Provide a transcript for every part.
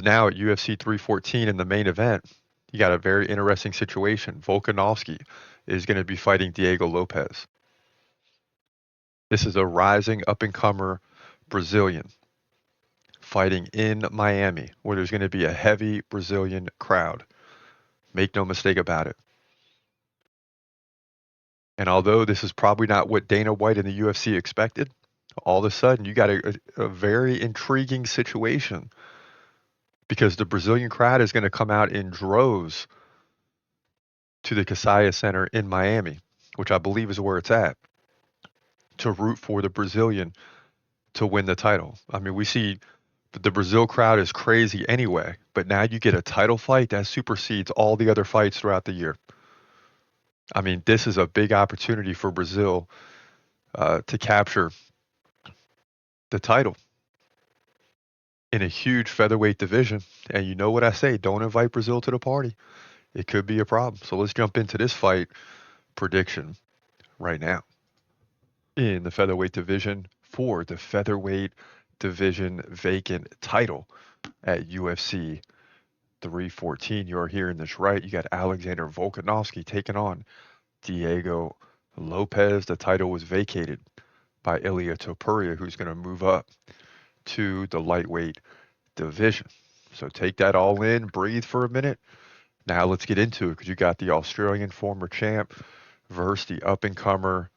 Now at UFC 314 in the main event, you got a very interesting situation. Volkanovski is going to be fighting Diego Lopes. This is a rising up-and-comer Brazilian fighting in Miami, where there's going to be a heavy Brazilian crowd. Make no mistake about it. And although this is probably not what Dana White and the UFC expected, all of a sudden you got a very intriguing situation because the Brazilian crowd is going to come out in droves to the Casaya Center in Miami, which I believe is where it's at, to root for the Brazilian to win the title. I mean, we see the Brazil crowd is crazy anyway, but now you get a title fight that supersedes all the other fights throughout the year. I mean, this is a big opportunity for Brazil to capture the title in a huge featherweight division. And you know what I say, don't invite Brazil to the party. It could be a problem. So let's jump into this fight prediction right now. In the featherweight division for the featherweight division vacant title at UFC 314. You're hearing this right. You got Alexander Volkanovski taking on Diego Lopes. The title was vacated by Ilia Topuria, who's going to move up to the lightweight division. So take that all in, breathe for a minute. Now let's get into it because you got the Australian former champ versus the up-and-comer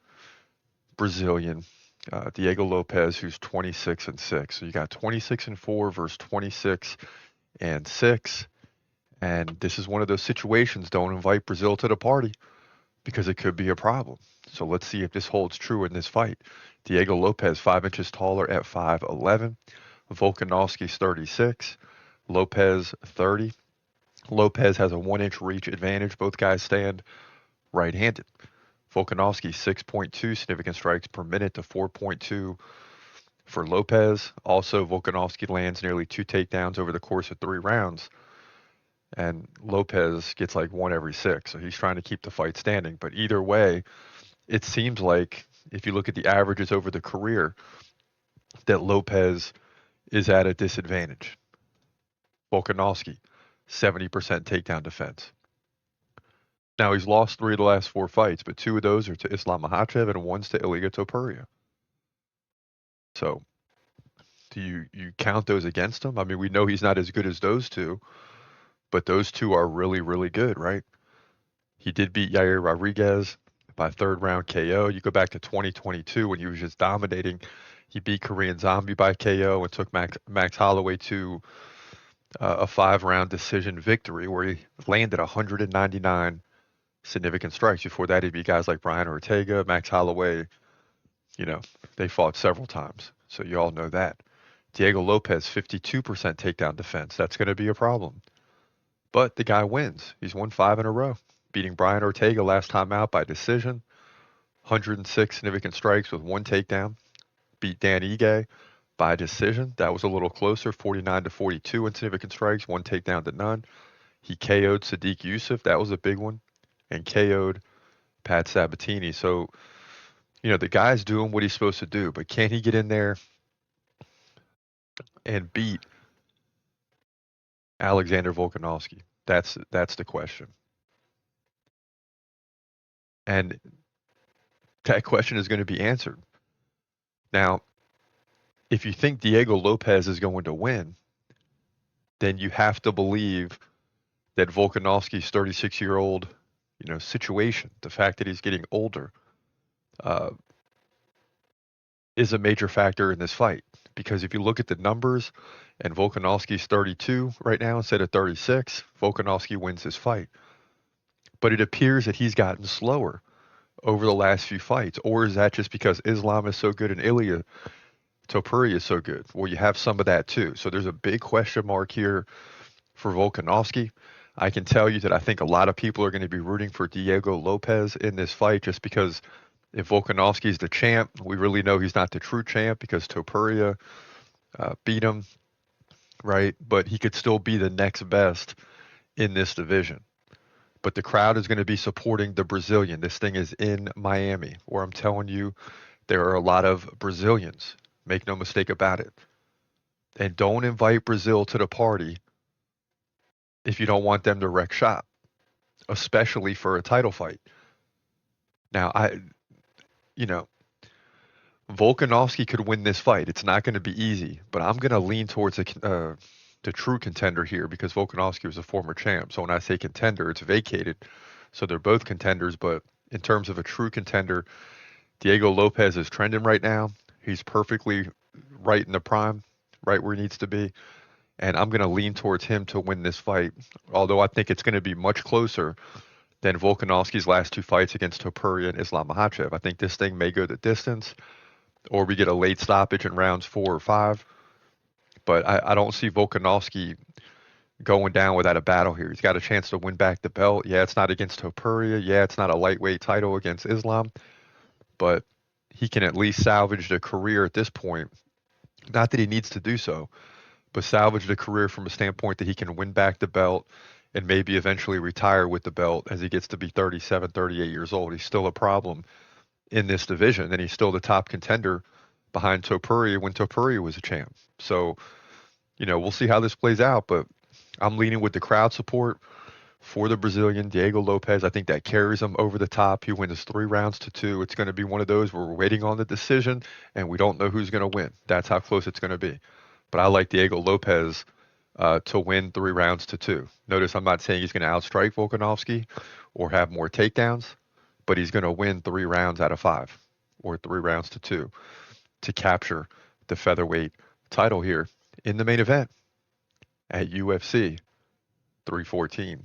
Brazilian Diego Lopes, who's 26-6. So you got 26-4 versus 26-6. And this is one of those situations, don't invite Brazil to the party because it could be a problem. So let's see if this holds true in this fight. Diego Lopes, 5 inches taller at 5'11". Volkanovski's 36. Lopes, 30. Lopes has a 1-inch reach advantage. Both guys stand right-handed. Volkanovski, 6.2 significant strikes per minute to 4.2 for Lopes. Also, Volkanovski lands nearly 2 takedowns over the course of 3 rounds. And Lopes gets like 1 every 6. So he's trying to keep the fight standing. But either way, it seems like if you look at the averages over the career, that Lopes is at a disadvantage. Volkanovski, 70% takedown defense. Now, he's lost 3 of the last 4 fights, but 2 of those are to Islam Makhachev and 1's to Ilia Topuria. So, do you count those against him? I mean, we know he's not as good as those 2, but those 2 are really, really good, right? He did beat Yair Rodriguez by 3rd round KO. You go back to 2022 when he was just dominating. He beat Korean Zombie by KO and took Max Holloway to a 5-round decision victory where he landed 199 significant strikes. Before that, he'd be guys like Brian Ortega, Max Holloway. You know, they fought several times. So you all know that. Diego Lopes, 52% takedown defense. That's going to be a problem. But the guy wins. He's won 5 in a row, beating Brian Ortega last time out by decision. 106 significant strikes with 1 takedown. Beat Dan Ige by decision. That was a little closer, 49-42 in significant strikes, 1 takedown to none. He KO'd Sadiq Yusuf. That was a big one. And KO'd Pat Sabatini. So, you know, the guy's doing what he's supposed to do, but can he get in there and beat Alexander Volkanovski? That's the question. And that question is going to be answered. Now, if you think Diego Lopes is going to win, then you have to believe that Volkanovski's 36-year-old, you know, situation, the fact that he's getting older, is a major factor in this fight. Because if you look at the numbers, and Volkanovski's 32 right now instead of 36, Volkanovski wins this fight. But it appears that he's gotten slower over the last few fights. Or is that just because Islam is so good and Ilia Topuria is so good? Well, you have some of that too. So there's a big question mark here for Volkanovski. I can tell you that I think a lot of people are going to be rooting for Diego Lopes in this fight just because if Volkanovski's the champ, we really know he's not the true champ because Topuria beat him, right? But he could still be the next best in this division. But the crowd is going to be supporting the Brazilian. This thing is in Miami, where I'm telling you there are a lot of Brazilians. Make no mistake about it. And don't invite Brazil to the party if you don't want them to wreck shop, especially for a title fight. Now, you know, Volkanovski could win this fight. It's not going to be easy, but I'm going to lean towards the true contender here because Volkanovski was a former champ. So when I say contender, it's vacated. So they're both contenders, but in terms of a true contender, Diego Lopes is trending right now. He's perfectly right in the prime, right where he needs to be. And I'm going to lean towards him to win this fight, although I think it's going to be much closer than Volkanovski's last two fights against Topuria and Islam Makhachev. I think this thing may go the distance, or we get a late stoppage in rounds 4 or 5. But I don't see Volkanovski going down without a battle here. He's got a chance to win back the belt. Yeah, it's not against Topuria. Yeah, it's not a lightweight title against Islam, but he can at least salvage the career at this point. Not that he needs to do so, but salvage the career from a standpoint that he can win back the belt and maybe eventually retire with the belt as he gets to be 37, 38 years old. He's still a problem in this division, and he's still the top contender behind Topuria when Topuria was a champ. So, we'll see how this plays out, but I'm leaning with the crowd support for the Brazilian Diego Lopes. I think that carries him over the top. He wins 3 rounds to 2. It's going to be one of those where we're waiting on the decision and we don't know who's going to win. That's how close it's going to be. But I like Diego Lopes to win 3 rounds to 2. Notice I'm not saying he's going to outstrike Volkanovski or have more takedowns, but he's going to win 3 rounds out of 5 or 3 rounds to 2 to capture the featherweight title here in the main event at UFC 314.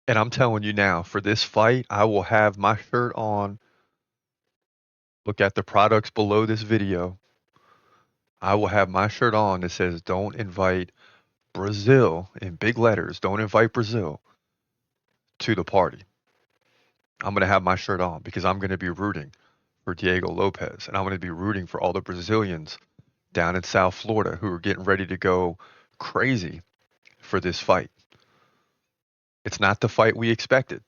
And I'm telling you now, for this fight, I will have my shirt on. Look at the products below this video. I will have my shirt on that says, "Don't invite Brazil," in big letters. Don't invite Brazil to the party. I'm going to have my shirt on because I'm going to be rooting for Diego Lopes. And I'm going to be rooting for all the Brazilians down in South Florida who are getting ready to go crazy for this fight. It's not the fight we expected,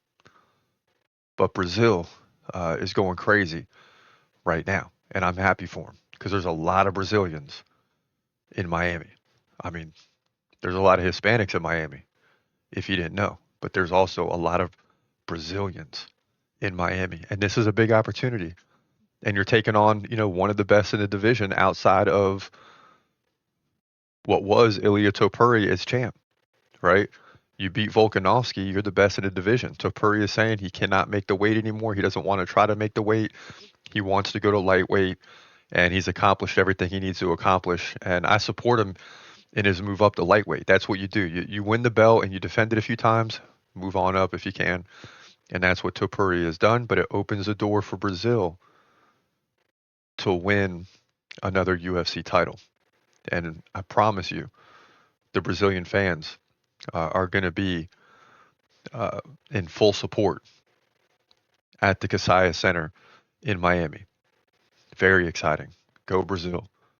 but Brazil is going crazy right now. And I'm happy for him because there's a lot of Brazilians in Miami. I mean, there's a lot of Hispanics in Miami, if you didn't know, but there's also a lot of Brazilians in Miami. And this is a big opportunity. And you're taking on, one of the best in the division outside of what was Ilia Topuria as champ, right? You beat Volkanovski, you're the best in the division. Topuria is saying he cannot make the weight anymore. He doesn't want to try to make the weight. He wants to go to lightweight, and he's accomplished everything he needs to accomplish. And I support him in his move up to lightweight. That's what you do. You win the belt and you defend it a few times, move on up if you can. And that's what Topuria has done, but it opens the door for Brazil to win another UFC title. And I promise you, the Brazilian fans are going to be in full support at the Casaya Center in Miami. Very exciting. Go Brazil.